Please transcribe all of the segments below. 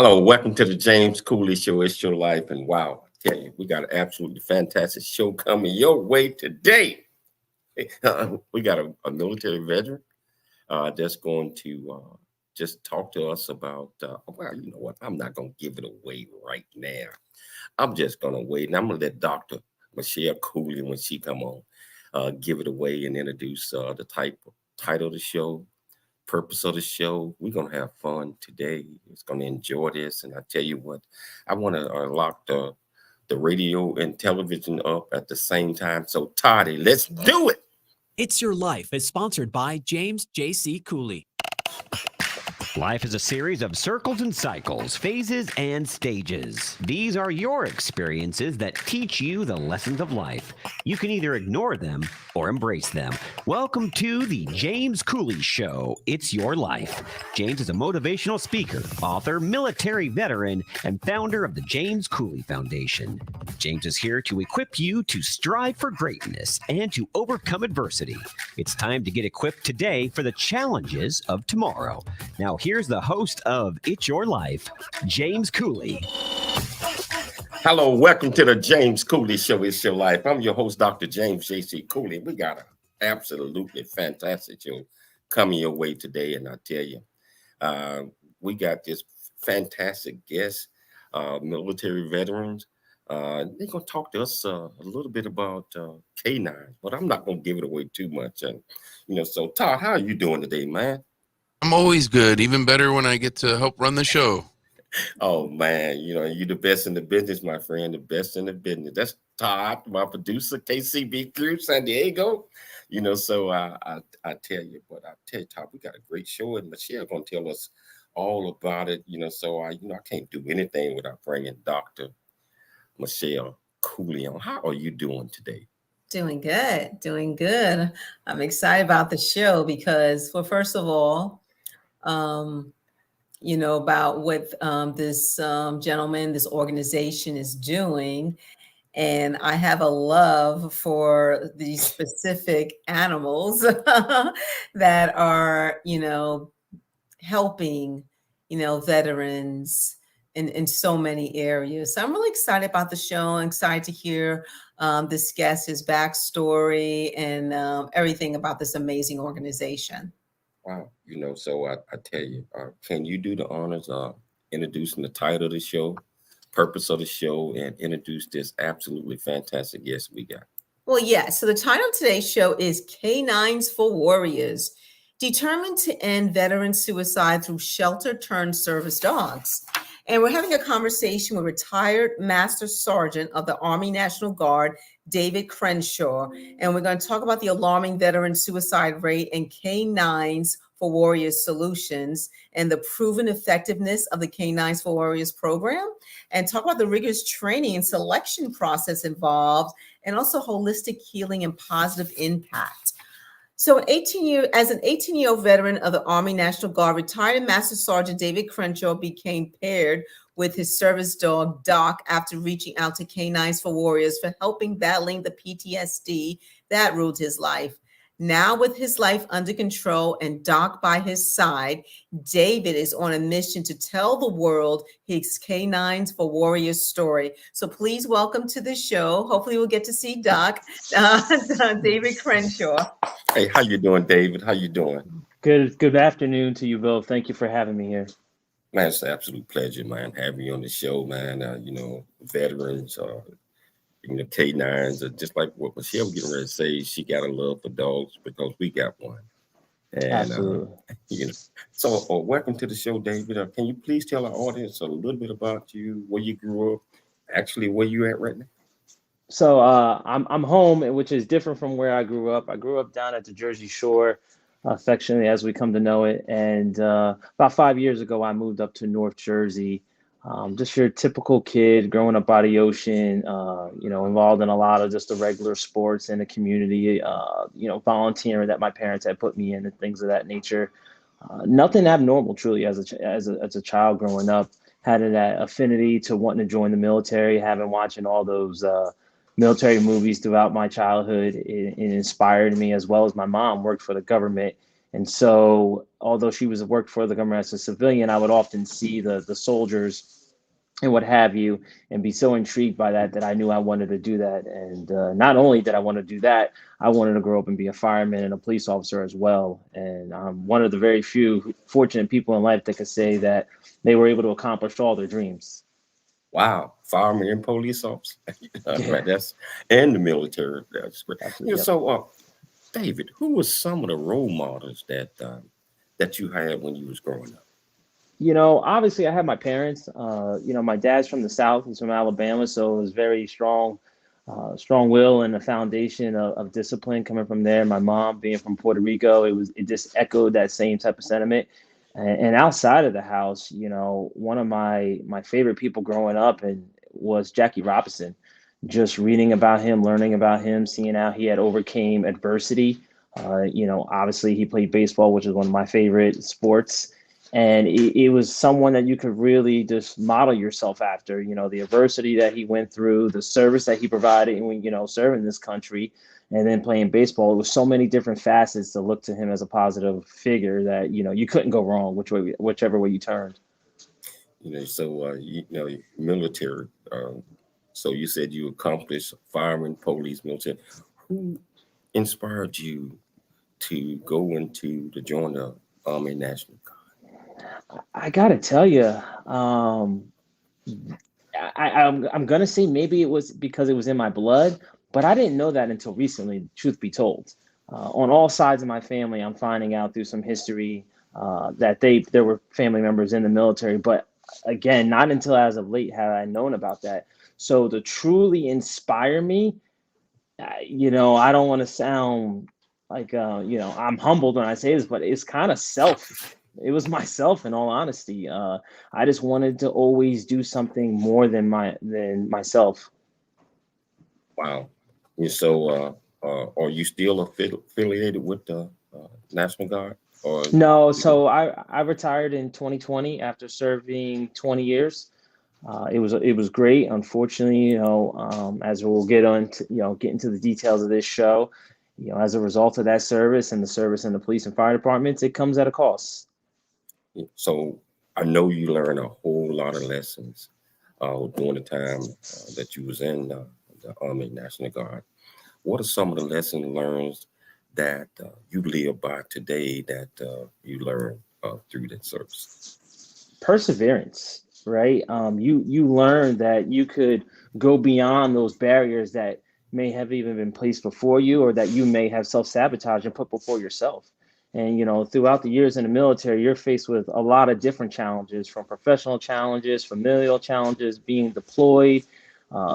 Hello, welcome to the James Cooley Show. It's your life, and wow, I tell you, we got an absolutely fantastic show coming your way today. We got a military veteran that's going to just talk to us about. Well, you know what? I'm not going to give it away right now. I'm just going to wait, and I'm going to let Doctor Michelle Cooley, when she come on, give it away and introduce the title of the show, purpose of the show. We're gonna have fun today. It's gonna enjoy this, and I tell you what, I want to lock the radio and television up at the same time. So, Toddy, let's do it. It's Your Life is sponsored by James J.C. Cooley. Life is a series of circles and cycles, phases and stages. These are your experiences that teach you the lessons of life. You can either ignore them or embrace them. Welcome to the James Cooley Show. It's Your Life. James is a motivational speaker, author, military veteran, and founder of the James Cooley Foundation. James is here to equip you to strive for greatness and to overcome adversity. It's time to get equipped today for the challenges of tomorrow. Now, here's the host of It's Your Life, James Cooley. Hello, welcome to the James Cooley Show. It's Your Life. I'm your host, Dr. James J.C. Cooley. We got an absolutely fantastic show coming your way today, and I tell you, we got this fantastic guest, military veterans. They're going to talk to us a little bit about K9, but I'm not going to give it away too much. And, so Todd, how are you doing today, man? I'm always good, even better when I get to help run the show. Oh, man, you're the best in the business, my friend, the best in the business. That's Todd, my producer, KCB Crew, San Diego. So I tell you, Todd, we got a great show, and Michelle going to tell us all about it, so I can't do anything without bringing Dr. Michelle Cooley on. How are you doing today? Doing good, doing good. I'm excited about the show because, first of all, about what this gentleman, this organization is doing. And I have a love for these specific animals that are, helping, veterans in so many areas. So I'm really excited about the show. I'm excited to hear this guest, his backstory, and everything about this amazing organization. Wow. So I tell you, can you do the honors introducing the title of the show, purpose of the show, and introduce this absolutely fantastic guest we got? Well, yeah. So the title of today's show is K9's for Warriors, determined to end veteran suicide through shelter-turned-service dogs. And we're having a conversation with retired Master Sergeant of the Army National Guard, David Crenshaw. And we're going to talk about the alarming veteran suicide rate and K9's for Warriors solutions and the proven effectiveness of the K9's for Warriors program, and talk about the rigorous training and selection process involved, and also holistic healing and positive impact. So as an 18-year-old veteran of the Army National Guard, retired Master Sergeant David Crenshaw became paired with his service dog, Doc, after reaching out to K9's for Warriors for helping battling the PTSD that ruled his life. Now, with his life under control and Doc by his side, David is on a mission to tell the world his K9's for Warriors story. So please welcome to the show. Hopefully we'll get to see Doc, David Crenshaw. Hey, how you doing, David? How you doing? Good afternoon to you both. Thank you for having me here. Man, it's an absolute pleasure, man, having you on the show, man. Veterans, K9s are just like what Michelle was getting ready to say. She got a love for dogs because we got one. And, Absolutely. So welcome to the show, David. Can you please tell our audience a little bit about you, where you grew up, actually where you at right now? So I'm home, which is different from where I grew up. I grew up down at the Jersey Shore, affectionately as we come to know it. And about 5 years ago, I moved up to North Jersey. Just your typical kid growing up by the ocean, involved in a lot of just the regular sports in the community, volunteering that my parents had put me in and things of that nature. Nothing abnormal, truly, as a child growing up. Had that affinity to wanting to join the military, having watching all those military movies throughout my childhood. It inspired me, as well as my mom worked for the government And so, although she was worked for the government as a civilian, I would often see the soldiers and what have you, and be so intrigued by that I knew I wanted to do that. And not only did I want to do that, I wanted to grow up and be a fireman and a police officer as well. And I'm one of the very few fortunate people in life that could say that they were able to accomplish all their dreams. Wow, fireman and police officer. Yeah. Right, that's and the military. That's great. Absolutely, yep. So, David, who was some of the role models that you had when you was growing up? Obviously I had my parents. My dad's from the South. He's from Alabama, so it was very strong, strong will and a foundation of discipline coming from there. My mom being from Puerto Rico, it just echoed that same type of sentiment. And outside of the house, one of my favorite people growing up was Jackie Robinson. Just reading about him, learning about him, seeing how he had overcame adversity. Obviously he played baseball, which is one of my favorite sports. And it was someone that you could really just model yourself after, the adversity that he went through, the service that he provided when, serving this country and then playing baseball. It was so many different facets to look to him as a positive figure that, you couldn't go wrong whichever way you turned. Military. So you said you accomplished fireman, police, military. Who inspired you to go into the join the Army National Guard? I gotta tell you, I'm gonna say maybe it was because it was in my blood, but I didn't know that until recently, truth be told. On all sides of my family, I'm finding out through some history that there were family members in the military, but again, not until as of late have I known about that. So to truly inspire me, I don't want to sound like I'm humbled when I say this, but it's kind of it was myself, in all honesty. I just wanted to always do something more than myself. Wow. So are you still affiliated with the National Guard? Or No, so I retired in 2020 after serving 20 years. It was great. Unfortunately, as we'll get into the details of this show, as a result of that service and the service in the police and fire departments, it comes at a cost. So I know you learned a whole lot of lessons during the time that you was in the Army National Guard. What are some of the lessons learned that you live by today that you learned through that service? Perseverance, right? You learn that you could go beyond those barriers that may have even been placed before you, or that you may have self-sabotaged and put before yourself. And, throughout the years in the military, you're faced with a lot of different challenges, from professional challenges, familial challenges, being deployed.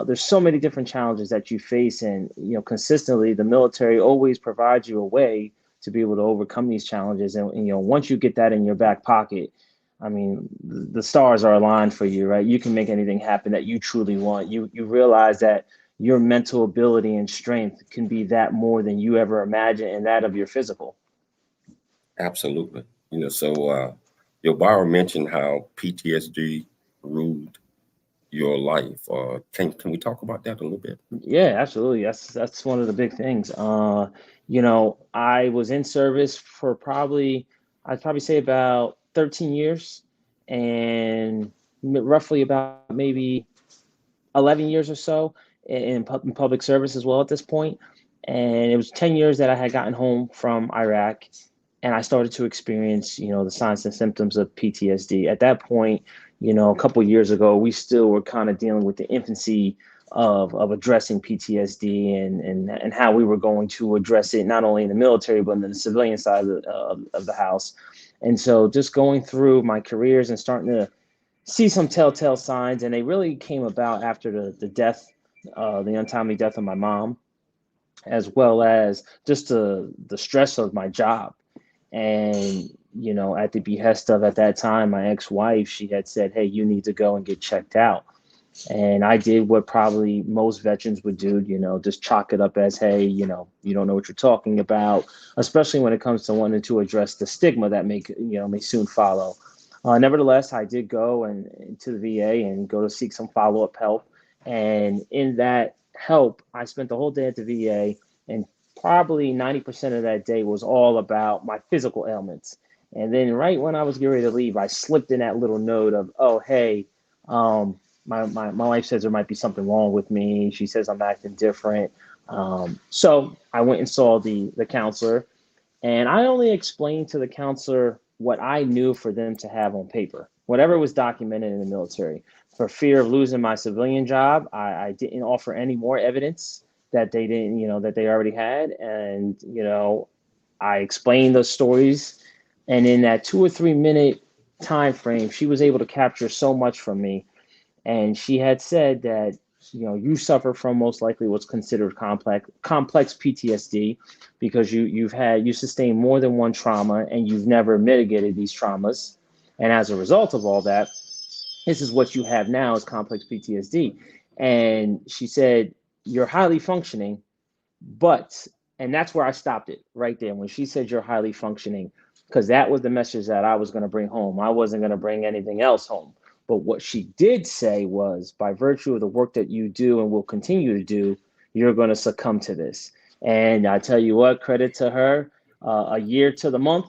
There's so many different challenges that you face. And, consistently, the military always provides you a way to be able to overcome these challenges. And once you get that in your back pocket, I mean, the stars are aligned for you, right? You can make anything happen that you truly want. You realize that your mental ability and strength can be that more than you ever imagined, and that of your physical. Absolutely. So your bio mentioned how PTSD ruled your life. Can we talk about that a little bit? Yeah, absolutely. That's one of the big things. I was in service for I'd probably say about 13 years, and roughly about maybe 11 years or so in public service as well at this point. And it was 10 years that I had gotten home from Iraq, and I started to experience, the signs and symptoms of PTSD. At that point, a couple of years ago, we still were kind of dealing with the infancy of addressing PTSD and how we were going to address it, not only in the military, but in the civilian side of the house. And so just going through my careers and starting to see some telltale signs, and they really came about after the untimely death of my mom, as well as just the stress of my job. And, at the behest of, at that time, my ex-wife, she had said, hey, you need to go and get checked out. And I did what probably most veterans would do, just chalk it up as, hey, you don't know what you're talking about, especially when it comes to wanting to address the stigma that may soon follow. Nevertheless, I did go to the VA and go to seek some follow-up help. And in that help, I spent the whole day at the VA and probably 90% of that day was all about my physical ailments. And then right when I was getting ready to leave, I slipped in that little note of, oh, hey, my wife says there might be something wrong with me. She says I'm acting different. So I went and saw the counselor, and I only explained to the counselor what I knew for them to have on paper, whatever was documented in the military. For fear of losing my civilian job, I didn't offer any more evidence that they didn't, that they already had. And, I explained those stories. And in that 2 or 3 minute time frame, she was able to capture so much from me. And she had said that, you suffer from most likely what's considered complex PTSD, because you sustained more than one trauma and you've never mitigated these traumas. And as a result of all that, this is what you have now is complex PTSD. And she said, you're highly functioning, and that's where I stopped it right there. When she said you're highly functioning, because that was the message that I was going to bring home. I wasn't going to bring anything else home. But what she did say was, by virtue of the work that you do and will continue to do, you're going to succumb to this. And I tell you what, credit to her, a year to the month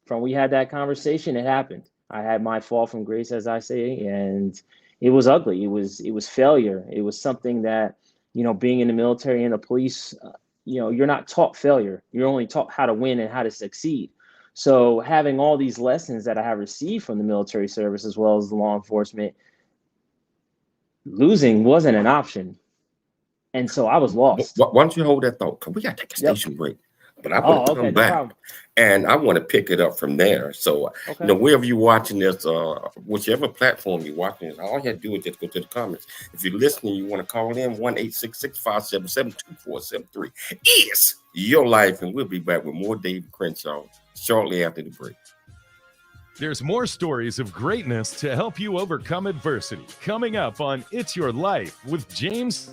from we had that conversation, it happened. I had my fall from grace, as I say, and it was ugly. It was failure. It was something that, being in the military and the police, you're not taught failure. You're only taught how to win and how to succeed. So having all these lessons that I have received from the military service as well as the law enforcement, losing wasn't an option. And so I was lost. Why don't you hold that thought? Because we got to take a station break. But I want to come back, and I want to pick it up from there. So, wherever you're watching this, whichever platform you're watching this, all you have to do is just go to the comments. If you're listening, you want to call in 1-866-577-2473. It's your life, and we'll be back with more David Crenshaw shortly after the break. There's more stories of greatness to help you overcome adversity coming up on It's Your Life with James.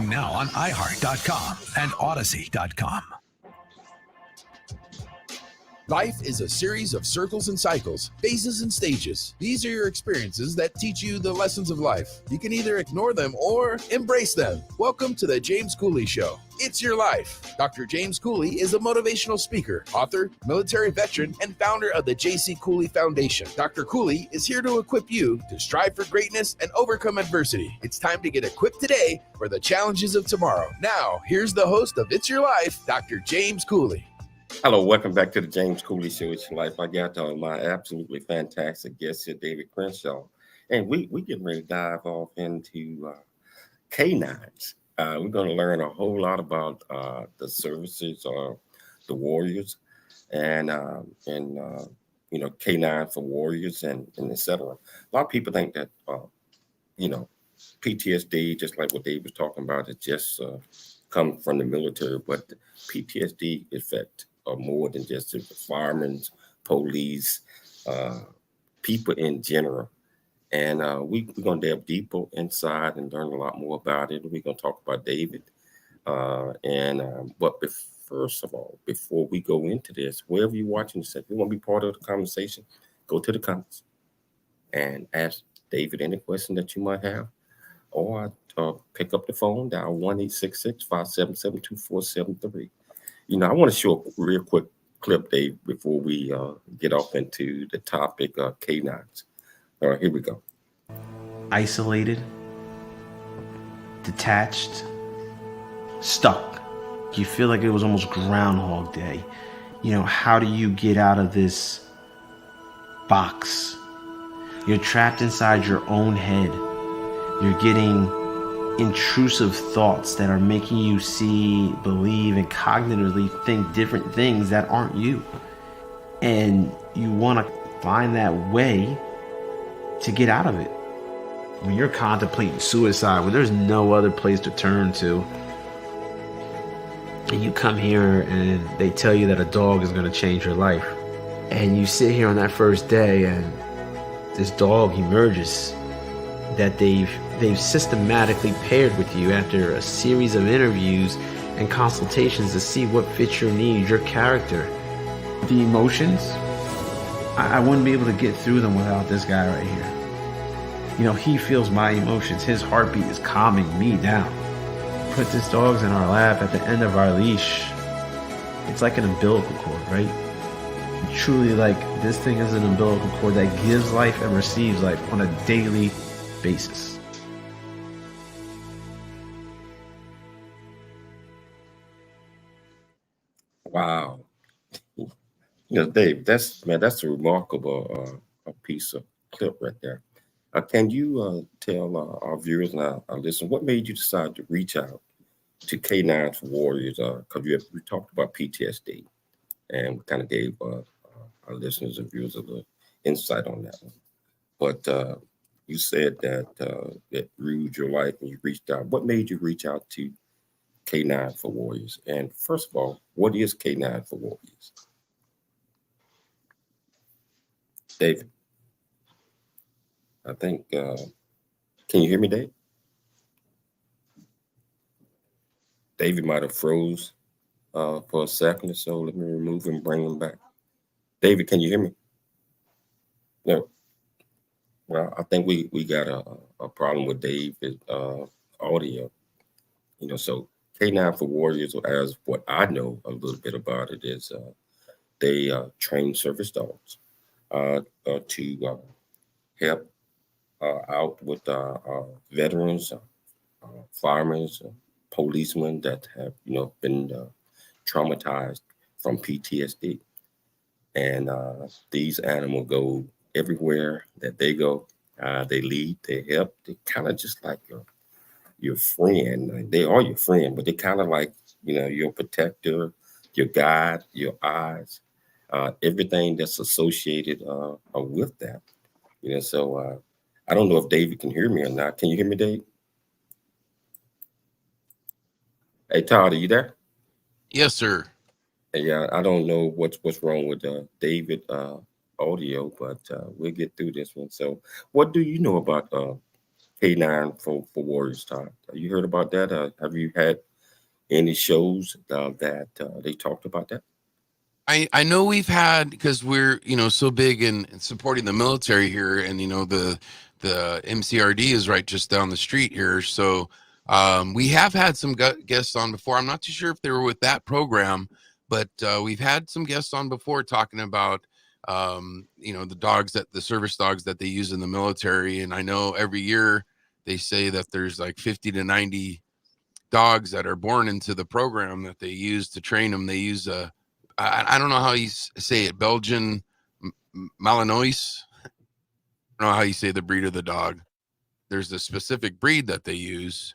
Now on iHeart.com and Odyssey.com. Life is a series of circles and cycles, phases and stages. These are your experiences that teach you the lessons of life. You can either ignore them or embrace them. Welcome to the James Cooley Show. It's your life. Dr. James Cooley is a motivational speaker, author, military veteran, and founder of the J.C. Cooley Foundation. Dr. Cooley is here to equip you to strive for greatness and overcome adversity. It's time to get equipped today for the challenges of tomorrow. Now, here's the host of It's Your Life, Dr. James Cooley. Hello, welcome back to the James Cooley Show. It's Your Life. I got my absolutely fantastic guest here, David Crenshaw. And we getting ready to dive off into K9's. We're going to learn a whole lot about the services of the Warriors and you know, K9 for Warriors and etc. A lot of people think that you know, PTSD, just like what Dave was talking about, it just come from the military, but the PTSD effect are more than just the firemen, police, people in general. And we're going to delve deeper inside and learn a lot more about it. We're going to talk about David. But first of all, before we go into this, wherever you're watching this, if you want to be part of the conversation, go to the comments and ask David any question that you might have, or pick up the phone, dial 1-866-577-2473. You know, I want to show a real quick clip, Dave, before we get off into the topic of K9's. All right, here we go. Isolated, detached, stuck. You feel like it was almost Groundhog Day. You know, how do you get out of this box? You're trapped inside your own head. You're getting intrusive thoughts that are making you see, believe, and cognitively think different things that aren't you. And you want to find that way to get out of it. When you're contemplating suicide, when there's no other place to turn to, and you come here and they tell you that a dog is going to change your life, and you sit here on that first day and this dog emerges that they've systematically paired with you after a series of interviews and consultations to see what fits your needs, your character. The emotions, I wouldn't be able to get through them without this guy right here. You know, he feels my emotions. His heartbeat is calming me down. Put this dog's in our lap at the end of our leash. It's like an umbilical cord, right? Truly, like, this thing is an umbilical cord that gives life and receives life on a daily basis. Wow. You know, Dave, that's a remarkable a piece of clip right there. Can you tell our viewers and our listeners what made you decide to reach out to K9 for Warriors? Because we talked about PTSD, and we kind of gave our listeners and viewers a little insight on that one. But you said that that ruined your life and you reached out. What made you reach out to K9 for Warriors? And first of all, what is K9 for Warriors? David, I think, can you hear me, Dave? David might have froze for a second or so. Let me remove him, bring him back. David, can you hear me? No. Well, I think we got a problem with David's audio. You know, so K9 for Warriors, as what I know a little bit about it, is they train service dogs to help out with veterans, firemen, policemen that have, you know, been traumatized from PTSD. And these animals go everywhere that they go. They lead, they help. They kind of just like your friend. Like, they are your friend, but they kind of like, you know, your protector, your guide, your eyes, everything that's associated with that. You know, so I don't know if David can hear me or not. Can you hear me, Dave? Hey, Todd, are you there? Yes, sir. Yeah, I don't know what's wrong with David audio, but we'll get through this one. So, what do you know about K9 for Warriors, Todd? Have you heard about that? Have you had any shows that they talked about that? I know we've had, because we're, you know, so big in supporting the military here, and, you know, the MCRD is right just down the street here. So we have had some guests on before. I'm not too sure if they were with that program, but we've had some guests on before talking about, you know, the service dogs that they use in the military. And I know every year they say that there's like 50 to 90 dogs that are born into the program that they use to train them. They use I don't know how you say it, Belgian Malinois. I don't know how you say the breed of the dog. There's a specific breed that they use,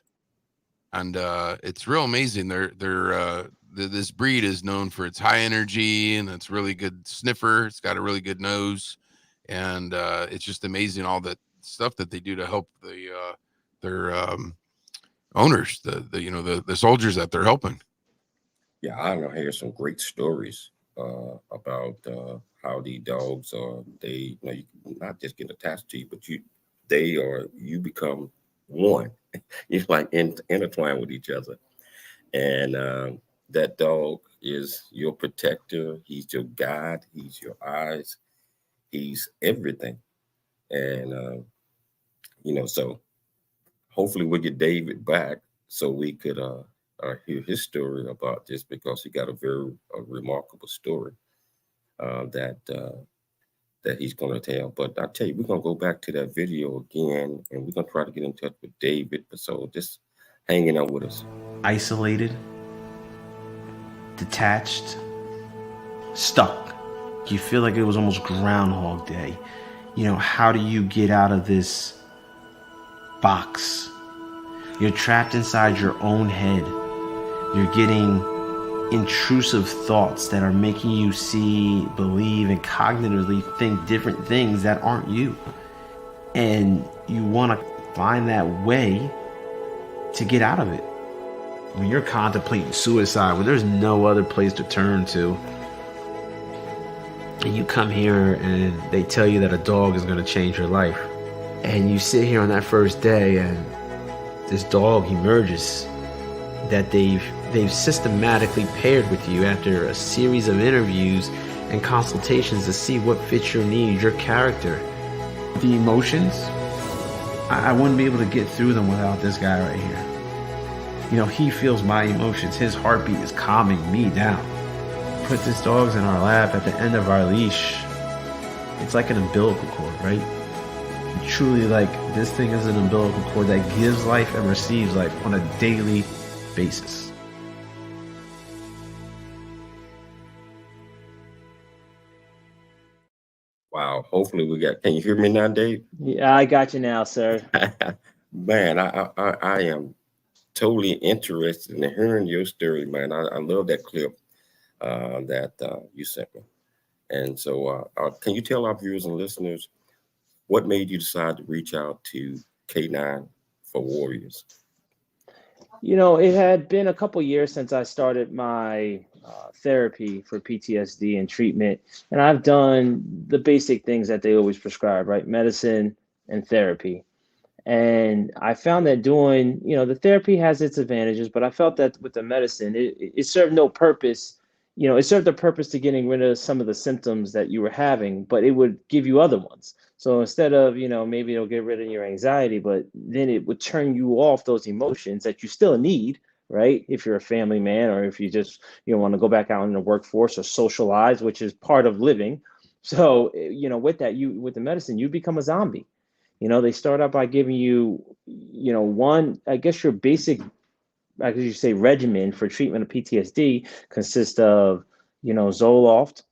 and it's real amazing. This breed is known for its high energy, and it's really good sniffer. It's got a really good nose, and it's just amazing all the stuff that they do to help their owners, the soldiers that they're helping. Yeah, I know. Here's some great stories about how the dogs are. They, you not just get attached to you, but you become one. You're like intertwined with each other, and that dog is your protector. He's your guide. He's your eyes. He's everything. And so hopefully we'll get David back so we could hear his story about this, because he got a very remarkable story that he's going to tell. But I tell you, we're going to go back to that video again, and we're going to try to get in touch with David. So just hanging out with us. Isolated, detached, stuck. You feel like it was almost Groundhog Day. How do you get out of this box? You're trapped inside your own head. You're getting intrusive thoughts that are making you see, believe, and cognitively think different things that aren't you. And you want to find that way to get out of it. When you're contemplating suicide, when there's no other place to turn to, and you come here and they tell you that a dog is going to change your life, and you sit here on that first day and this dog emerges that they've systematically paired with you after a series of interviews and consultations to see what fits your needs, your character. The emotions, I wouldn't be able to get through them without this guy right here. He feels my emotions. His heartbeat is calming me down. Put this dog's in our lap at the end of our leash. It's like an umbilical cord, right? Truly, like, this thing is an umbilical cord that gives life and receives life on a daily basis. Wow. Hopefully can you hear me now, Dave? Yeah, I got you now, sir. Man, I am totally interested in hearing your story, man. I love that clip that you sent me. And so can you tell our viewers and listeners what made you decide to reach out to K9 for Warriors? It had been a couple years since I started my therapy for PTSD and treatment. And I've done the basic things that they always prescribe, right? Medicine and therapy. And I found that doing, the therapy has its advantages, but I felt that with the medicine, it served no purpose. It served the purpose to getting rid of some of the symptoms that you were having, but it would give you other ones. So instead of, maybe it'll get rid of your anxiety, but then it would turn you off those emotions that you still need, right? If you're a family man, or if you just, want to go back out in the workforce or socialize, which is part of living. So, with that, with the medicine, you become a zombie. They start out by giving you, one, I guess your basic, I guess you say, regimen for treatment of PTSD consists of, Zoloft,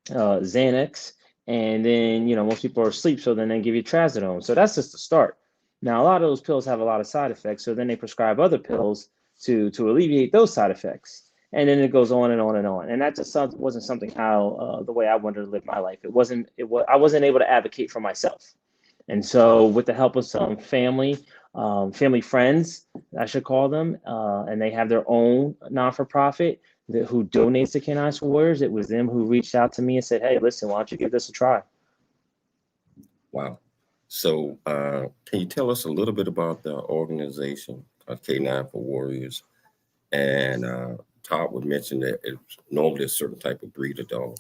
Xanax, and then, most people are asleep, so then they give you trazodone. So that's just the start. Now, a lot of those pills have a lot of side effects, so then they prescribe other pills to alleviate those side effects. And then it goes on and on and on. And that just wasn't something how the way I wanted to live my life. I wasn't able to advocate for myself. And so with the help of some family friends, I should call them, and they have their own non-for-profit who donates to K9’s for Warriors. It was them who reached out to me and said, hey, listen, why don't you give this a try? Wow. So can you tell us a little bit about the organization of K9 for Warriors? And Todd would mention that it's normally a certain type of breed of dog.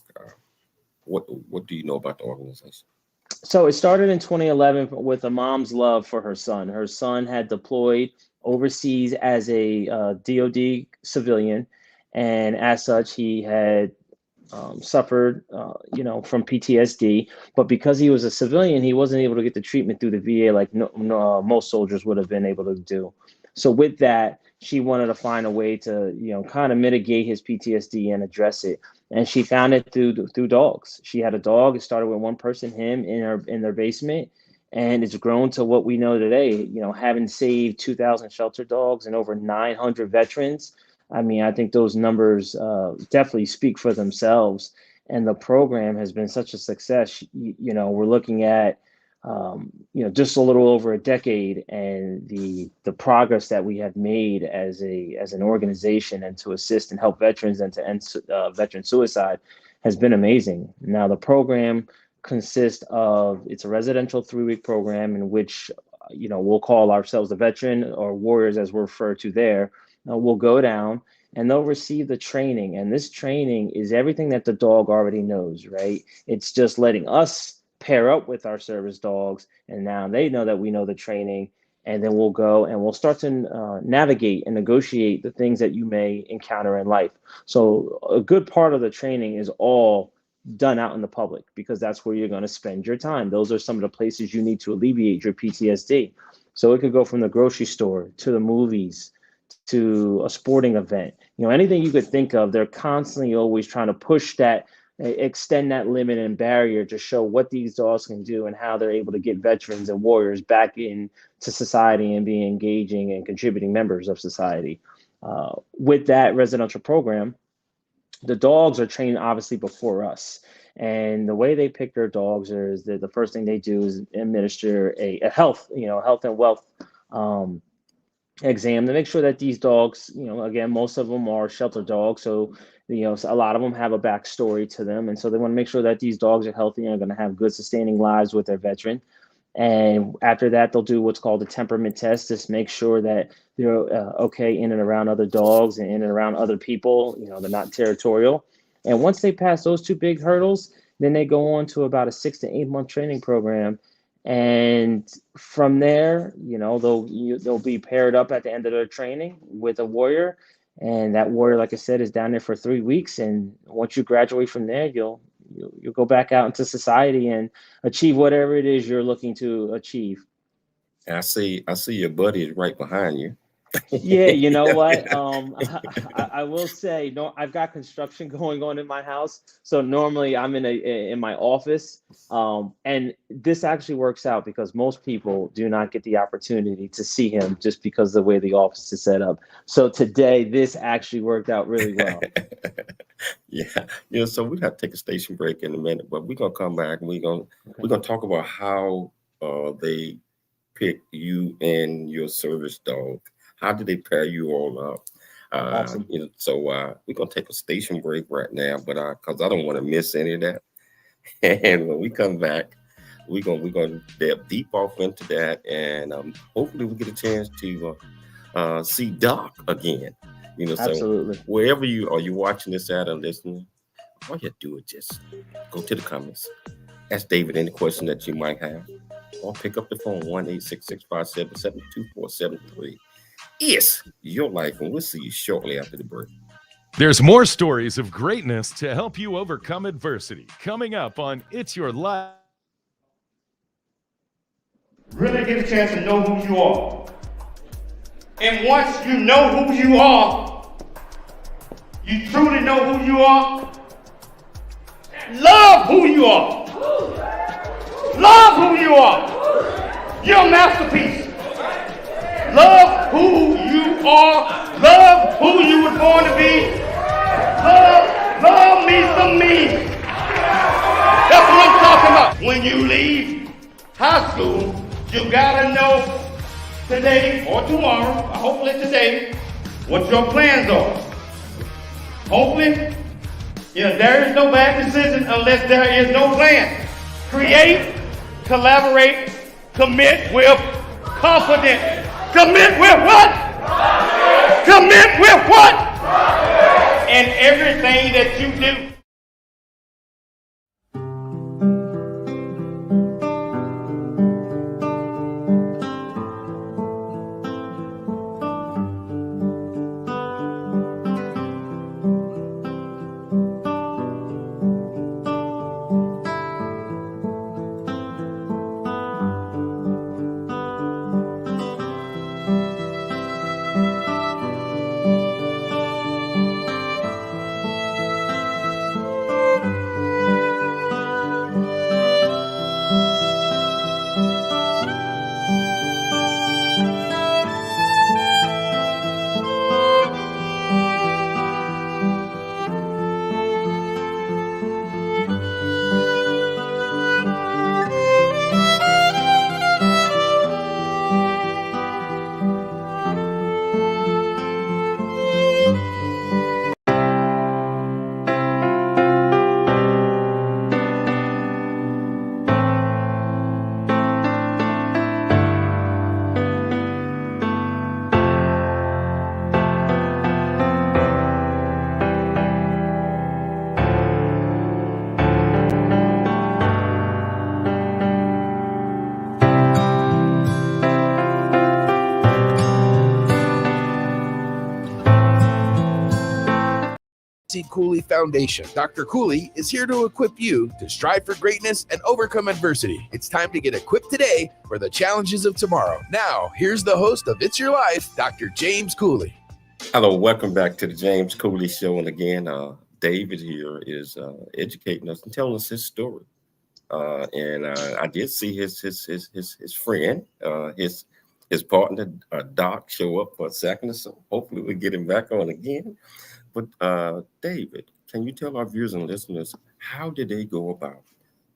What do you know about the organization? So it started in 2011 with a mom's love for her son. Her son had deployed overseas as a DOD civilian, and as such, he had suffered, from PTSD. But because he was a civilian, he wasn't able to get the treatment through the VA like most soldiers would have been able to do. So with that, she wanted to find a way to, kind of mitigate his PTSD and address it. And she found it through dogs. She had a dog. It started with one person, him, in their basement, and it's grown to what we know today. Having saved 2,000 shelter dogs and over 900 veterans. I mean, I think those numbers definitely speak for themselves. And the program has been such a success. We're looking at just a little over a decade, and the progress that we have made as an organization, and to assist and help veterans and to end veteran suicide has been amazing. Now the program consists of, it's a residential 3-week program in which we'll call ourselves the veteran, or warriors as we're referred to there. We'll go down and they'll receive the training, and this training is everything that the dog already knows, right? It's just letting us pair up with our service dogs, and now they know that we know the training, and then we'll go and we'll start to navigate and negotiate the things that you may encounter in life. So a good part of the training is all done out in the public, because that's where you're going to spend your time. Those are some of the places you need to alleviate your PTSD. So it could go from the grocery store to the movies to a sporting event, anything you could think of. They're constantly always trying to push that, extend that limit and barrier to show what these dogs can do and how they're able to get veterans and warriors back into society and be engaging and contributing members of society. With that residential program, the dogs are trained obviously before us. And the way they pick their dogs is that the first thing they do is administer a health and wealth exam to make sure that these dogs, again, most of them are shelter dogs. So, a lot of them have a backstory to them. And so they want to make sure that these dogs are healthy and are going to have good sustaining lives with their veteran. And after that, they'll do what's called a temperament test, just make sure that they're okay in and around other dogs and in and around other people. They're not territorial. And once they pass those 2 big hurdles, then they go on to about a 6 to 8 month training program. And from there, they'll be paired up at the end of their training with a warrior. And that warrior, like I said, is down there for 3 weeks. And once you graduate from there, you'll go back out into society and achieve whatever it is you're looking to achieve. I see your buddy is right behind you. Yeah, you know what? I will say, no, I've got construction going on in my house, so normally I'm in my office, and this actually works out because most people do not get the opportunity to see him just because of the way the office is set up. So today, this actually worked out really well. Yeah. So we have to take a station break in a minute, but we're gonna come back and we're gonna talk about how they pick you and your service dog. How did they pair you all up? Awesome. So we're gonna take a station break right now, but because I don't want to miss any of that. And when we come back, we're gonna delve deep off into that, and hopefully we get a chance to see Doc again. Absolutely. So wherever you watching this at or listening, all you do is just go to the comments, ask David any question that you might have, or pick up the phone 1-866-577-2473. It's your life, and we'll see you shortly after the break. There's more stories of greatness to help you overcome adversity coming up on It's Your Life. Really get a chance to know who you are. And once you know who you are, you truly know who you are, love who you are. Love who you are. You're a masterpiece. Love who you are. Love who you were born to be. Love me some me. That's what I'm talking about. When you leave high school, you gotta know today or tomorrow, hopefully today, what your plans are. Hopefully, there is no bad decision unless there is no plan. Create, collaborate, commit with confidence. Commit with what? Commit with what? And everything that you do. J.C. Cooley Foundation. Dr. Cooley is here to equip you to strive for greatness and overcome adversity. It's time to get equipped today for the challenges of tomorrow. Now, here's the host of It's Your Life, Dr. James Cooley. Hello, welcome back to the James Cooley Show. And again, David here is educating us and telling us his story. And I did see his friend, his partner, Doc, show up for a second, so hopefully we get him back on again. But David, can you tell our viewers and listeners how did they go about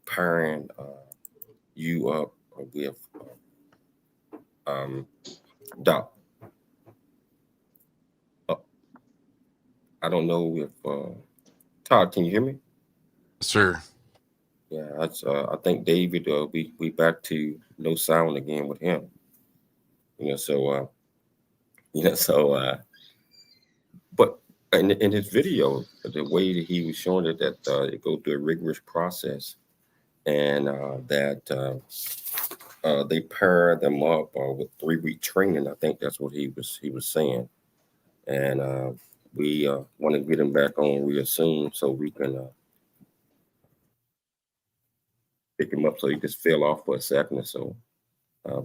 pairing you up with Doc? I don't know if Todd, can you hear me? Sir. Yeah, that's I think David we back to no sound again with him. But in his video, the way that he was showing it, that it goes through a rigorous process, and that they pair them up with 3-week training. I think that's what he was saying, and we want to get him back on real soon so we can pick him up. So he just fell off for a second or so.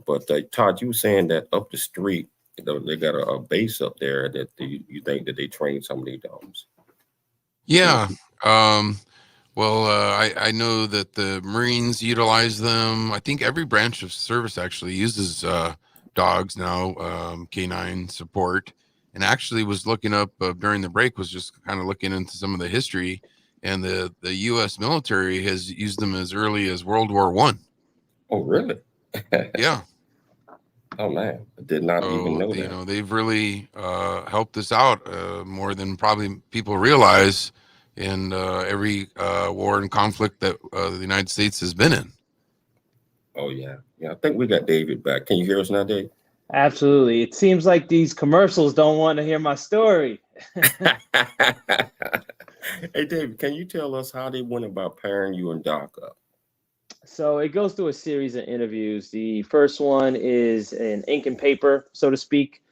But Todd, you were saying that up the street, they got a base up there that you think that they train some of these dogs. Yeah. I know that the Marines utilize them. I think every branch of service actually uses dogs now, K9 support. And actually was looking up during the break, was just kind of looking into some of the history. And the U.S. military has used them as early as World War I. Oh, really? Yeah. Oh man, I did not even know that. You know, they've really helped us out more than probably people realize in every war and conflict that the United States has been in. Oh yeah, I think we got David back. Can you hear us now, Dave? Absolutely. It seems like these commercials don't want to hear my story. Hey, David, can you tell us how they went about pairing you and Doc up? So it goes through a series of interviews. The first one is an ink and paper, so to speak,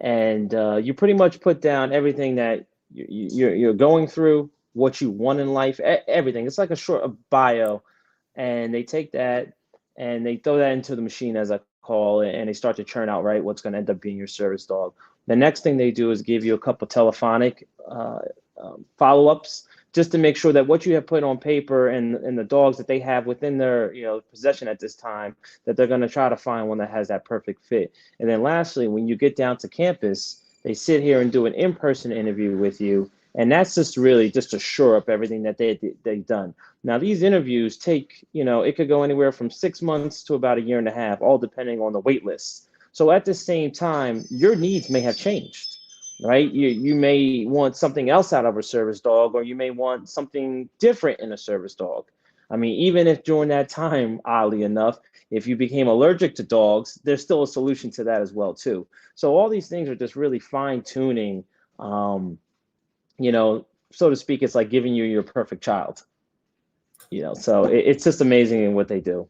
and you pretty much put down everything that you're going through, what you want in life, everything. It's like a bio, and they take that and they throw that into the machine, as I call it, and they start to churn out what's going to end up being your service dog. The next thing they do is give you a couple telephonic follow-ups, just to make sure that what you have put on paper and the dogs that they have within their possession at this time, that they're going to try to find one that has that perfect fit. And then lastly, when you get down to campus, they sit here and do an in-person interview with you. And that's just really just to shore up everything that they've done. Now, these interviews take, it could go anywhere from 6 months to about 1.5 years, all depending on the wait list. So at the same time, your needs may have changed. Right? You may want something else out of a service dog, or you may want something different in a service dog. I mean, even if during that time, oddly enough, if you became allergic to dogs, there's still a solution to that as well, too. So all these things are just really fine tuning, so to speak. It's like giving you your perfect child, so it's just amazing in what they do.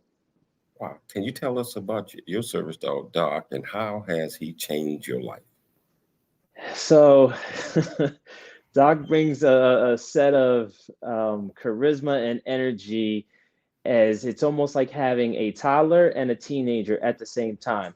Wow. Can you tell us about your service dog, Doc, and how has he changed your life? So Doc brings a set of charisma and energy, as it's almost like having a toddler and a teenager at the same time.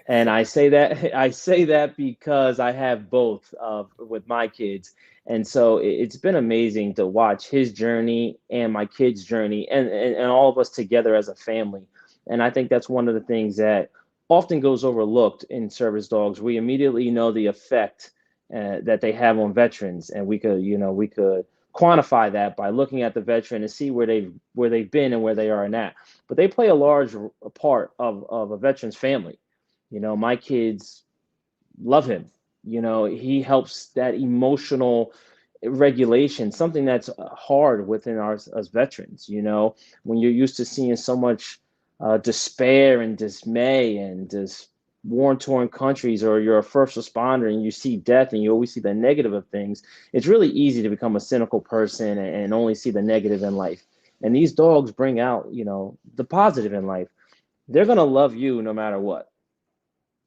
And I say that because I have both with my kids. And so it's been amazing to watch his journey and my kids' journey and all of us together as a family. And I think that's one of the things that often goes overlooked in service dogs. We immediately know the effect that they have on veterans, and we could quantify that by looking at the veteran and see where they've been and where they are now. But they play a large part of a veteran's family. My kids love him. He helps that emotional regulation, something that's hard within us veterans. When you're used to seeing so much despair and dismay and just war-torn countries, or you're a first responder and you see death and you always see the negative of things, it's really easy to become a cynical person and only see the negative in life. And these dogs bring out, the positive in life. They're going to love you no matter what.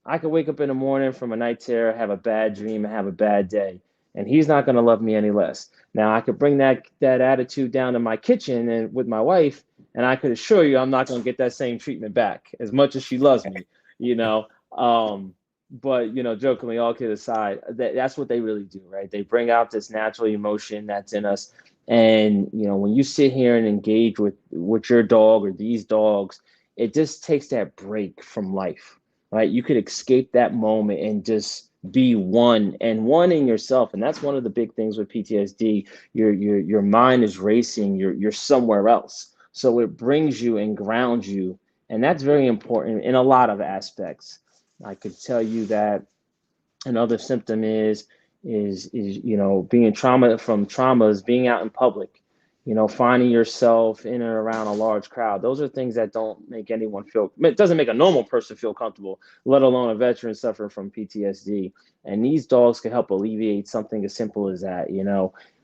I could wake up in the morning from a night terror, have a bad dream, and have a bad day. and he's not going to love me any less. Now I could bring that attitude down to my kitchen and with my wife, and I could assure you I'm not going to get that same treatment back as much as she loves me, you know. But jokingly, all kidding aside, that's what they really do, right? They bring out this natural emotion that's in us. And when you sit here and engage with your dog or these dogs, it just takes that break from life, right? You could escape that moment and just be one in yourself. And that's one of the big things with PTSD. Your mind is racing, you're somewhere else. So it brings you and grounds you. And that's very important in a lot of aspects. I could tell you that another symptom is being traumas, being out in public, finding yourself in and around a large crowd. Those are things that don't make anyone feel, it doesn't make a normal person feel comfortable, let alone a veteran suffering from PTSD. And these dogs can help alleviate something as simple as that.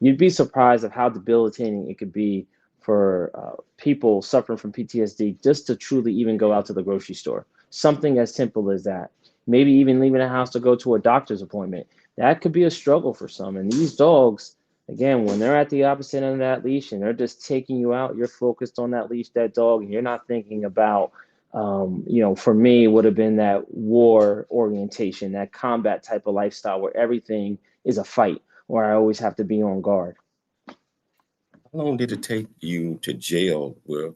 You'd be surprised of how debilitating it could be for people suffering from PTSD just to truly even go out to the grocery store. Something as simple as that. Maybe even leaving the house to go to a doctor's appointment. That could be a struggle for some. And these dogs, again, when they're at the opposite end of that leash and they're just taking you out, you're focused on that leash, that dog, and you're not thinking about, for me, would have been that war orientation, that combat type of lifestyle where everything is a fight, where I always have to be on guard. How long did it take you to jail with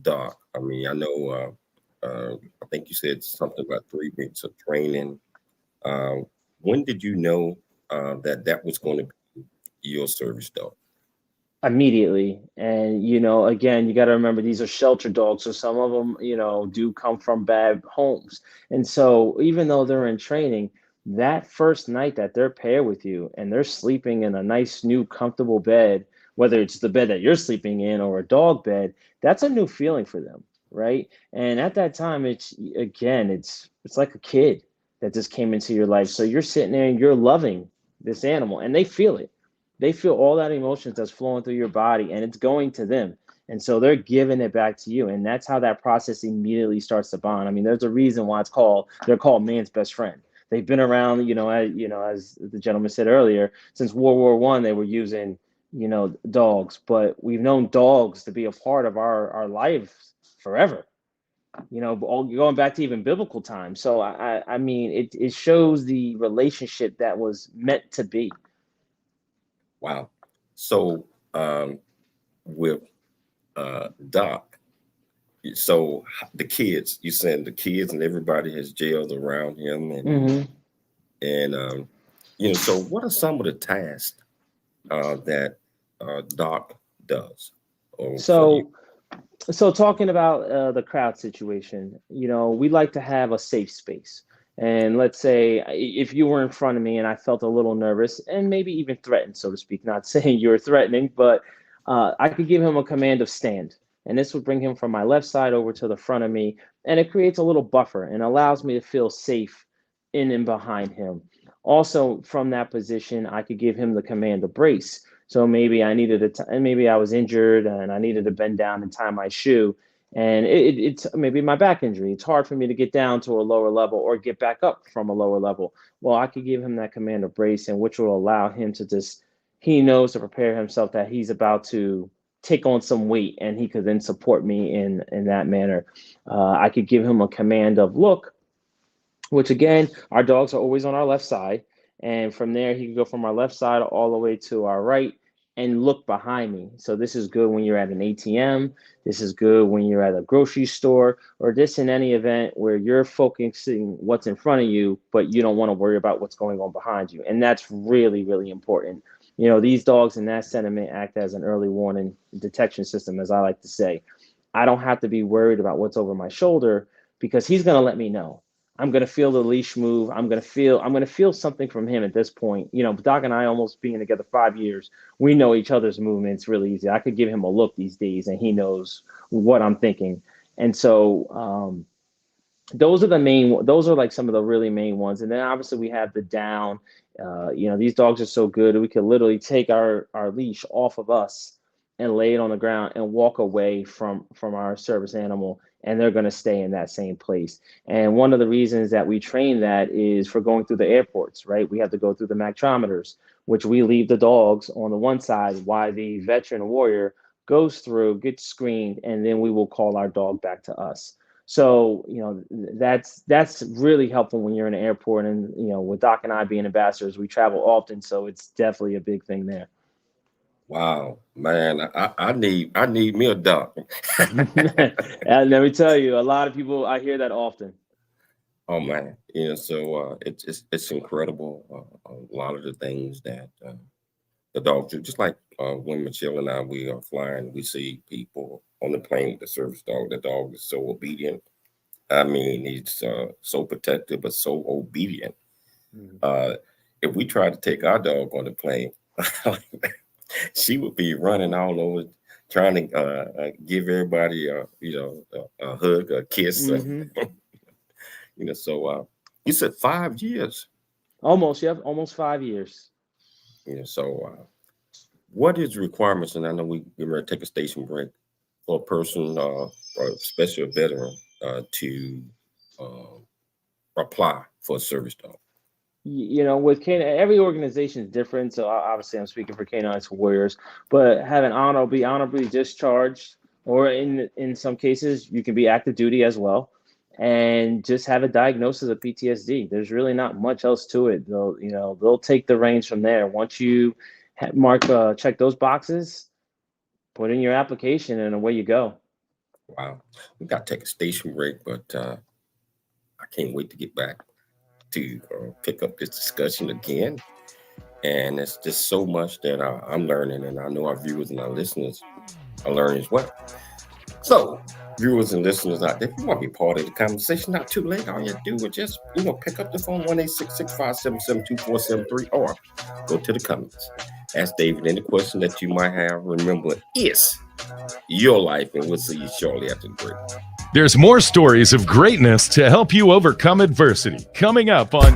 Doc? I mean, I know, I think you said something about 3 weeks of training. When did you know that was going to be your service dog? Immediately. And, again, you got to remember these are shelter dogs. So some of them, do come from bad homes. And so even though they're in training, that first night that they're paired with you and they're sleeping in a nice, new, comfortable bed, whether it's the bed that you're sleeping in or a dog bed, that's a new feeling for them. Right. And at that time, it's like a kid that just came into your life. So you're sitting there and you're loving this animal and they feel it. They feel all that emotions that's flowing through your body and it's going to them. And so they're giving it back to you. And that's how that process immediately starts to bond. I mean, there's a reason why they're called man's best friend. They've been around, as the gentleman said earlier, since World War I, they were using, dogs, but we've known dogs to be a part of our lives forever, going back to even biblical times. So I mean, it shows the relationship that was meant to be. Wow. So with Doc, so the kids, you saying the kids and everybody has jailed around him, and so what are some of the tasks that Doc does? So talking about the crowd situation, we like to have a safe space. And let's say if you were in front of me and I felt a little nervous and maybe even threatened, so to speak, not saying you were threatening, but I could give him a command of stand. And this would bring him from my left side over to the front of me. And it creates a little buffer and allows me to feel safe in and behind him. Also, from that position, I could give him the command of brace. So maybe I needed maybe I was injured and I needed to bend down and tie my shoe. And it's maybe my back injury. It's hard for me to get down to a lower level or get back up from a lower level. Well, I could give him that command of brace, and which will allow him to he knows to prepare himself that he's about to take on some weight, and he could then support me in that manner. I could give him a command of look, which again, our dogs are always on our left side. And from there, he could go from our left side all the way to our right and look behind me. So this is good when you're at an ATM. This is good when you're at a grocery store, or this in any event where you're focusing what's in front of you, but you don't want to worry about what's going on behind you. And that's really, really important. These dogs in that sentiment act as an early warning detection system, as I like to say. I don't have to be worried about what's over my shoulder because he's going to let me know. I'm going to feel the leash move. I'm going to feel something from him at this point. Doc and I, almost being together 5 years, we know each other's movements really easy. I could give him a look these days and he knows what I'm thinking. And so those are like some of the really main ones. And then obviously we have the down. These dogs are so good. We could literally take our leash off of us and lay it on the ground and walk away from our service animal, and they're going to stay in that same place. And one of the reasons that we train that is for going through the airports, right? We have to go through the mactrometers, which we leave the dogs on the one side while the veteran warrior goes through, gets screened, and then we will call our dog back to us. So, that's really helpful when you're in an airport. And, with Doc and I being ambassadors, we travel often. So it's definitely a big thing there. Wow, man, I need me a dog. And let me tell you, a lot of people, I hear that often. Oh man, so it's incredible. A lot of the things that the dogs do, just like when Michelle and I, we are flying, we see people on the plane with the service dog. The dog is so obedient. I mean, he's so protective, but so obedient. If we try to take our dog on the plane, she would be running all over, trying to give everybody a hug, a kiss. So you said 5 years. Almost 5 years. So what is the requirements? And I know we're going to take a station break for a person, or especially a veteran, to apply for a service dog. With K9, every organization is different. So obviously I'm speaking for K9's for Warriors, but have an honorably discharged, or in some cases you can be active duty as well, and just have a diagnosis of PTSD. There's really not much else to it. They'll take the reins from there. Once you check those boxes, put in your application, and away you go. Wow. We got to take a station break, but I can't wait to get back to pick up this discussion again. And it's just so much that I'm learning, and I know our viewers and our listeners are learning as well. So, viewers and listeners out there, if you want to be part of the conversation, not too late. All you do is just, pick up the phone, 1-866-577-2473, or go to the comments. Ask David any question that you might have. Remember, it's your life, and we'll see you shortly after the break. There's more stories of greatness to help you overcome adversity coming up on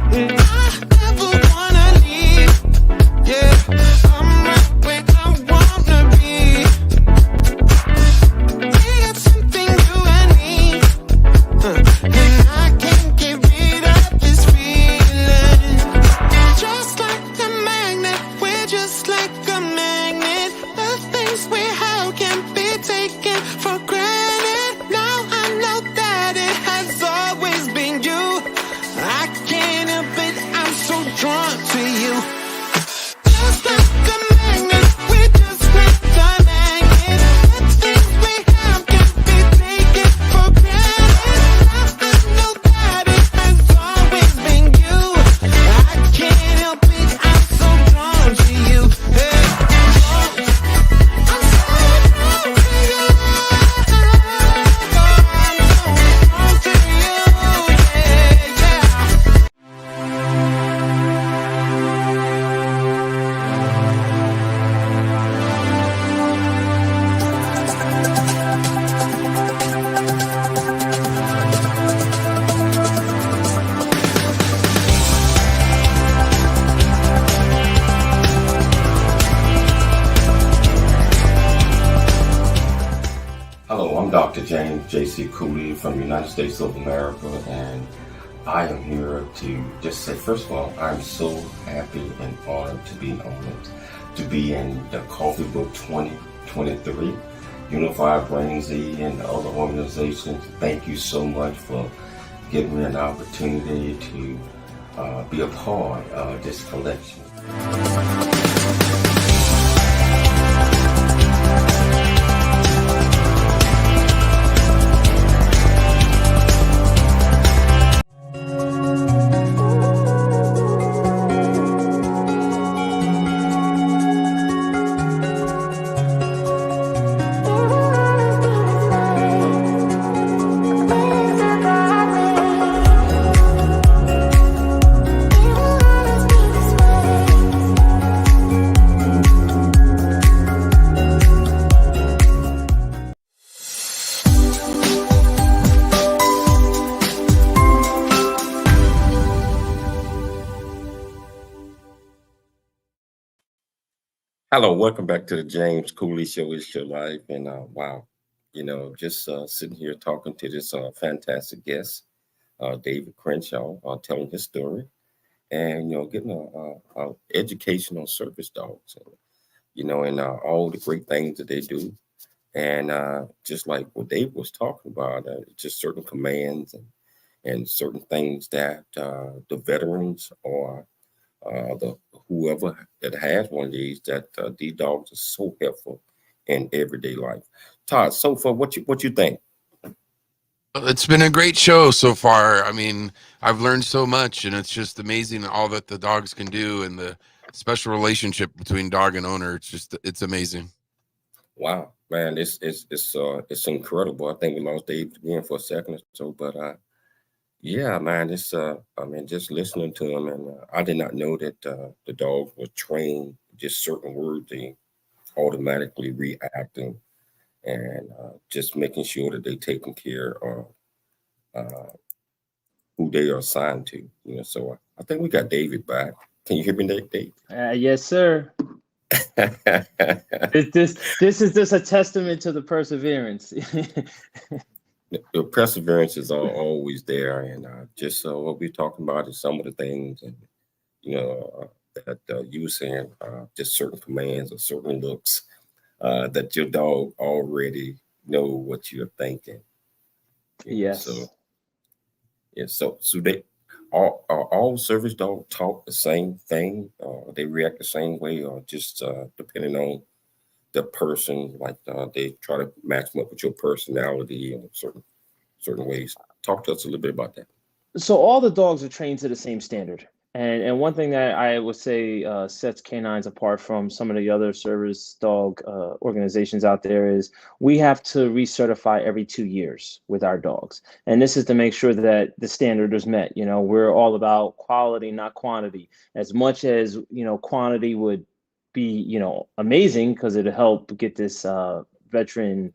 Dr. James J.C. Cooley from the United States of America, and I am here to just say, first of all, I'm so happy and honored to be in the Coffee Book 2023. Unified Brain Z and the other organizations, thank you so much for giving me an opportunity to be a part of this collection. Hello, welcome back to the James Cooley Show. It's your life, and wow, just sitting here talking to this fantastic guest, David Crenshaw, telling his story, and getting a education on service dogs, and all the great things that they do, and just like what Dave was talking about, just certain commands and certain things that the veterans or the whoever that has one of these dogs are so helpful in everyday life. Todd, so far, what you think? It's been a great show so far. I mean, I've learned so much, and it's just amazing all that the dogs can do and the special relationship between dog and owner. It's amazing. Wow, man, it's incredible. I think we lost Dave again for a second or so, but yeah, man, it's I mean, just listening to him, and I did not know that the dogs were trained just certain words they automatically reacting, and just making sure that they taking care of uh, who they are assigned to. So I think we got David back. Can you hear me, Dave? Yes, sir. This is just a testament to the perseverance. The perseverance is always there, and just what we're talking about is some of the things, and that you were saying, just certain commands or certain looks that your dog already know what you're thinking. Yes. So yeah, so they all service dogs talk the same thing, they react the same way, or just depending on the person, like they try to match them up with your personality in certain ways. Talk to us a little bit about that. So all the dogs are trained to the same standard. And one thing that I would say sets canines apart from some of the other service dog organizations out there is we have to recertify every 2 years with our dogs. And this is to make sure that the standard is met. We're all about quality, not quantity. As much as, quantity would be, amazing because it'll help get this veteran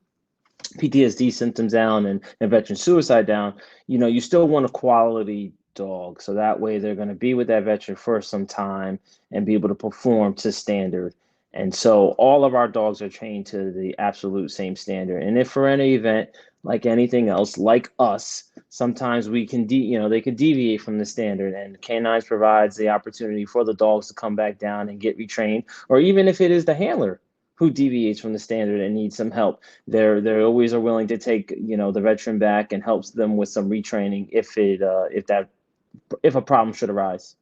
PTSD symptoms down and veteran suicide down, you still want a quality dog. So that way they're going to be with that veteran for some time and be able to perform to standard. And so all of our dogs are trained to the absolute same standard. And if for any event, like anything else, like us, sometimes we can, they could deviate from the standard. And K9's provides the opportunity for the dogs to come back down and get retrained, or even if it is the handler who deviates from the standard and needs some help, they're always are willing to take the veteran back and helps them with some retraining if a problem should arise.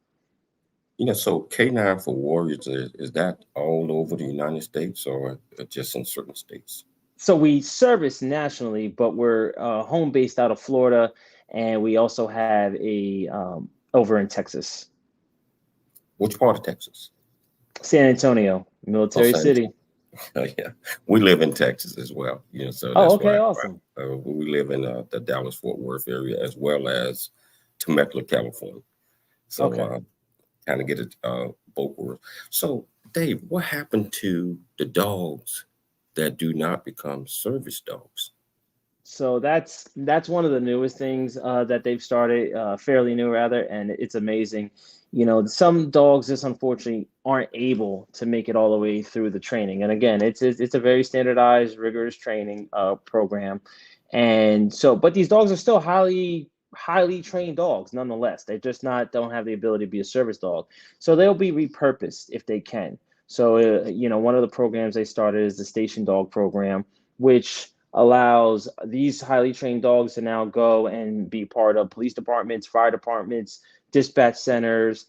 So K9 for Warriors, is that all over the United States or just in certain states? So we service nationally, but we're home based out of Florida, and we also have a over in Texas. Which part of Texas? San Antonio, military city. Yeah, we live in Texas as well. So that's okay, awesome. We live in the Dallas-Fort Worth area as well as Temecula, California. So kind of get it both worlds. So Dave, what happened to the dogs that do not become service dogs? So that's one of the newest things that they've started, fairly new rather, and it's amazing. Some dogs just unfortunately aren't able to make it all the way through the training. And again, it's a very standardized, rigorous training program. And so, but these dogs are still highly trained dogs nonetheless. They just don't have the ability to be a service dog. So they'll be repurposed if they can. So, one of the programs they started is the station dog program, which allows these highly trained dogs to now go and be part of police departments, fire departments, dispatch centers,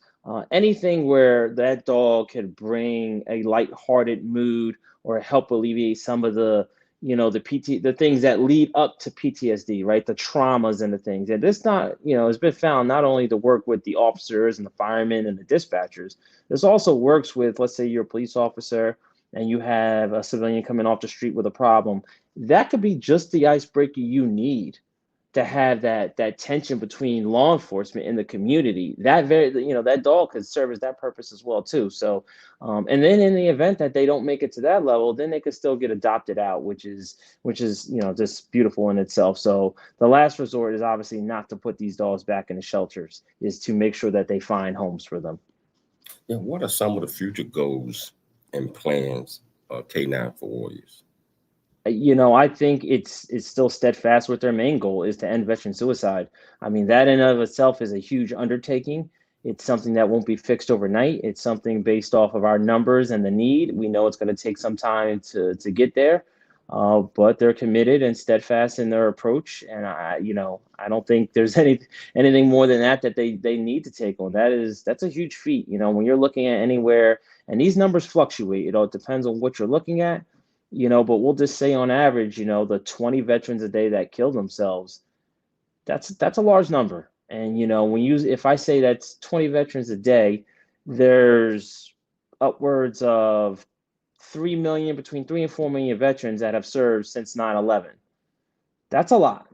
anything where that dog could bring a lighthearted mood or help alleviate some of the the things that lead up to PTSD, right? The traumas and the things. And this it's been found not only to work with the officers and the firemen and the dispatchers, this also works with, let's say you're a police officer and you have a civilian coming off the street with a problem. That could be just the icebreaker you need to have that tension between law enforcement and the community. That dog could serve as that purpose as well too. So, and then in the event that they don't make it to that level, then they could still get adopted out, which is just beautiful in itself. So the last resort is obviously not to put these dogs back in the shelters, is to make sure that they find homes for them. Yeah, what are some of the future goals and plans K9 for Warriors? I think it's still steadfast with their main goal is to end veteran suicide. I mean, that in and of itself is a huge undertaking. It's something that won't be fixed overnight. It's something based off of our numbers and the need. We know it's going to take some time to get there, but they're committed and steadfast in their approach. And I don't think there's anything more than that they need to take on. That's a huge feat. When you're looking at anywhere, and these numbers fluctuate. It depends on what you're looking at. But we'll just say on average, the 20 veterans a day that kill themselves, that's a large number. And, if I say that's 20 veterans a day, there's upwards of 3 million, between 3 and 4 million veterans that have served since 9/11. That's a lot,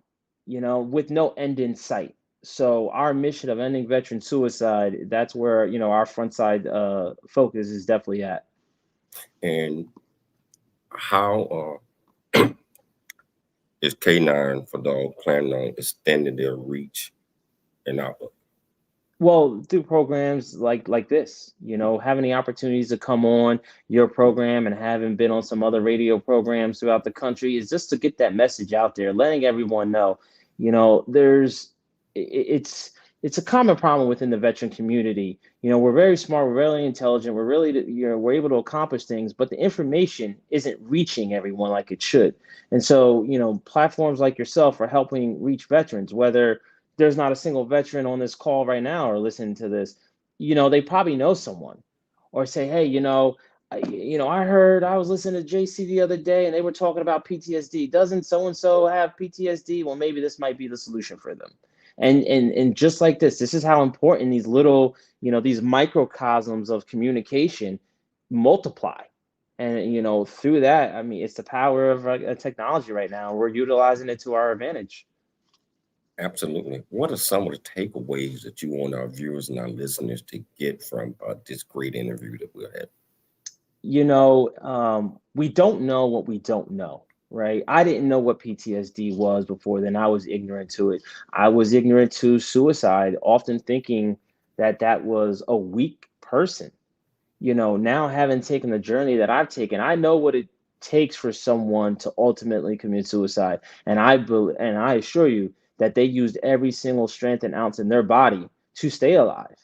with no end in sight. So our mission of ending veteran suicide, that's where, our front side focus is definitely at. And how is K9 for Dog planning on extending their reach and outlook? Well, through programs like this, having the opportunities to come on your program and having been on some other radio programs throughout the country is just to get that message out there, letting everyone know, it's a common problem within the veteran community. We're very smart, we're really intelligent, we're able to accomplish things, but the information isn't reaching everyone like it should. And so, platforms like yourself are helping reach veterans, whether there's not a single veteran on this call right now or listening to this, they probably know someone, or say, hey, I heard, I was listening to JC the other day and they were talking about PTSD. Doesn't so-and-so have PTSD? Well, maybe this might be the solution for them. And just like this is how important these little, these microcosms of communication multiply. And, through that, I mean, it's the power of technology right now. We're utilizing it to our advantage. Absolutely. What are some of the takeaways that you want our viewers and our listeners to get from this great interview that we'll have? We don't know what we don't know, right? I didn't know what PTSD was before then. I was ignorant to it. I was ignorant to suicide, often thinking that was a weak person. Now having taken the journey that I've taken, I know what it takes for someone to ultimately commit suicide. And I assure you that they used every single strength and ounce in their body to stay alive.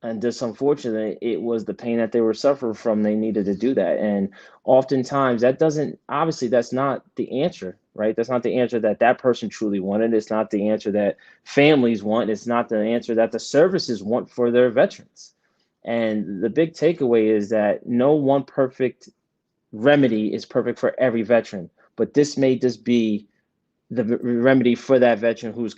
And just unfortunately, it was the pain that they were suffering from. They needed to do that. And oftentimes that's not the answer, right? That's not the answer that person truly wanted. It's not the answer that families want. It's not the answer that the services want for their veterans. And the big takeaway is that no one perfect remedy is perfect for every veteran, but this may just be the remedy for that veteran who's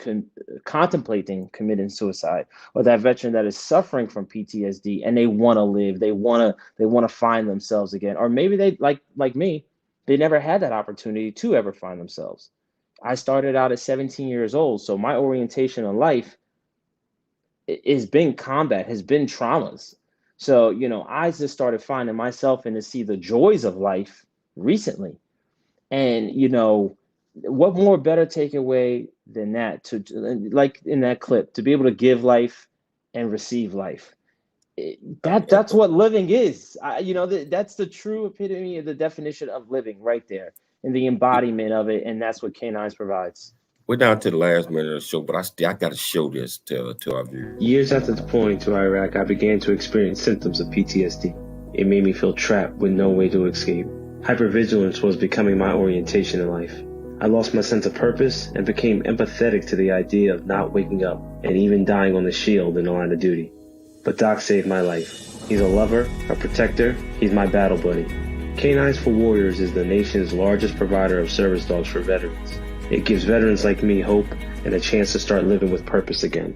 contemplating committing suicide, or that veteran that is suffering from PTSD and they want to live, they want to find themselves again. Or maybe they, like me, they never had that opportunity to ever find themselves. I started out at 17 years old, so my orientation in life has been combat, has been traumas. So, I just started finding myself and to see the joys of life recently. And, what more better takeaway than that, to like in that clip, to be able to give life and receive life. That's what living is. That's the true epitome of the definition of living right there, and the embodiment of it. And that's what K9's provides. We're down to the last minute of the show, but I got to show this to our viewers. Years after deploying to Iraq, I began to experience symptoms of PTSD. It made me feel trapped with no way to escape. Hypervigilance was becoming my orientation in life. I lost my sense of purpose and became empathetic to the idea of not waking up and even dying on the shield in the line of duty. But Doc saved my life. He's a lover, a protector, he's my battle buddy. K9's for Warriors is the nation's largest provider of service dogs for veterans. It gives veterans like me hope and a chance to start living with purpose again.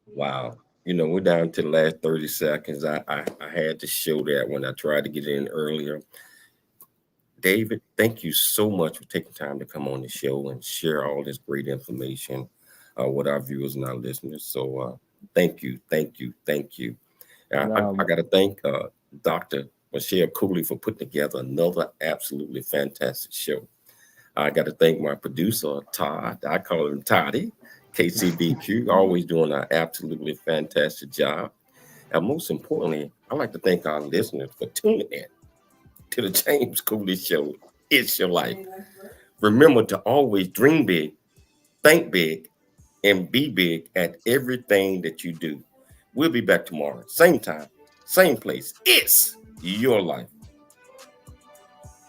Wow. We're down to the last 30 seconds. I had to show that when I tried to get in earlier. David, thank you so much for taking time to come on the show and share all this great information with our viewers and our listeners. So thank you. I got to thank Dr. Michelle Cooley for putting together another absolutely fantastic show. I got to thank my producer, Todd. I call him Toddy, KCBQ, always doing an absolutely fantastic job. And most importantly, I'd like to thank our listeners for tuning in to the James Cooley Show. It's your life. Remember to always dream big, think big, and be big at everything that you do. We'll be back tomorrow, same time, same place. It's your life.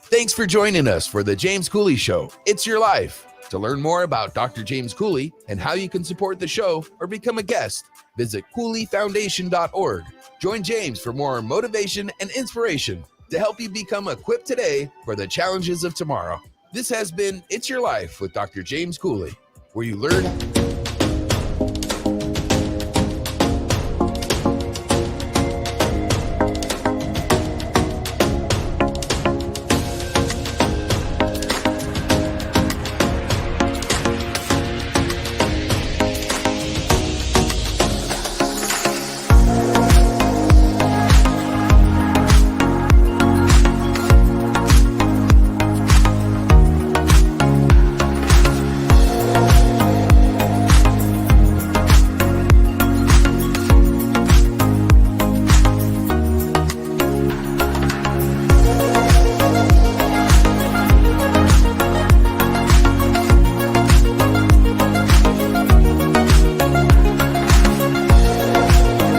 Thanks for joining us for the James Cooley Show. It's your life. To learn more about Dr. James Cooley and how you can support the show or become a guest, visit CooleyFoundation.org. Join James for more motivation and inspiration to help you become equipped today for the challenges of tomorrow. This has been It's Your Life with Dr. James Cooley, where you learn,